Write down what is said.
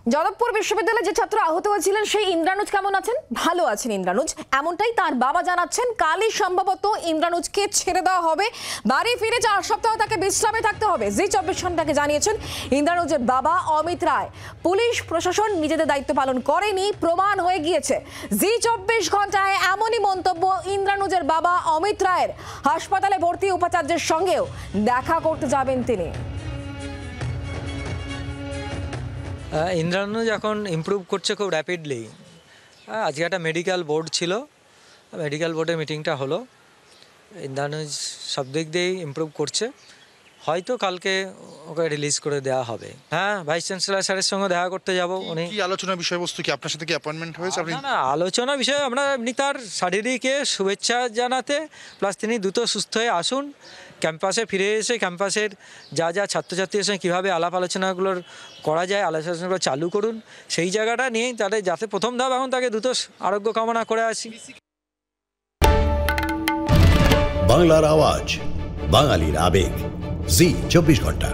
যাদবপুর বিশ্ববিদ্যালয়ে যে ছাত্র আহত হয়েছিলেন সেই ইন্দ্রানুজ কেমন আছেন? ভালো আছেন ইন্দ্রানুজ, এমনটাই তার বাবা জানাচ্ছেন। কালই সম্ভবত ইন্দ্রানুজকে ছেড়ে দেওয়া হবে, বাড়ি ফিরে 4 সপ্তাহ তাকে বিশ্রামে থাকতে হবে। জি24 ঘন্টাকে জানিয়েছেন ইন্দ্রানুজের বাবা অমিত রায়। পুলিশ প্রশাসন নিজেদের দায়িত্ব পালন করেনি, প্রমাণ হয়ে গিয়েছে। জি24 ঘন্টায় এমনই মন্তব্য ইন্দ্রানুজের বাবা অমিত রায়ের। হাসপাতালে ভর্তি উপাচার্যের সঙ্গেও দেখা করতে যাবেন তিনি। ইন্দ্রানুজ এখন ইমপ্রুভ করছে খুব র্যাপিডলি। আজকে একটা মেডিকেল বোর্ড ছিল, মেডিকেল বোর্ডের মিটিংটা হলো। ইন্দ্রানুজ সব দিক দিয়েই ইমপ্রুভ করছে, হয়তো কালকে ওকে রিলিজ করে দেওয়া হবে। হ্যাঁ, ভাইস চ্যান্সেলর স্যারের সঙ্গে দেখা করতে যাব। উনি কি আলোচনার বিষয়বস্তু, কি আপনার সাথে কি অ্যাপয়েন্টমেন্ট হয়েছে? আপনি না আলোচনা বিষয়ে আমরা এমনি তার শারীরিকে শুভেচ্ছা জানাতে, প্লাস তিনি দ্রুত সুস্থ হয়ে আসুন, ক্যাম্পাসে ফিরে এসে ক্যাম্পাসের যা যা ছাত্রছাত্রীদের সঙ্গে কীভাবে আলাপ আলোচনাগুলোর করা যায়, আলোচনাগুলো চালু করুন, সেই জায়গাটা নিয়েই তাদের যাতে প্রথম ধাপ এখন তাকে দ্রুত আরোগ্য কামনা করে আসি। বাংলার আওয়াজ, বাঙালির আবেগ, জি24 ঘন্টা।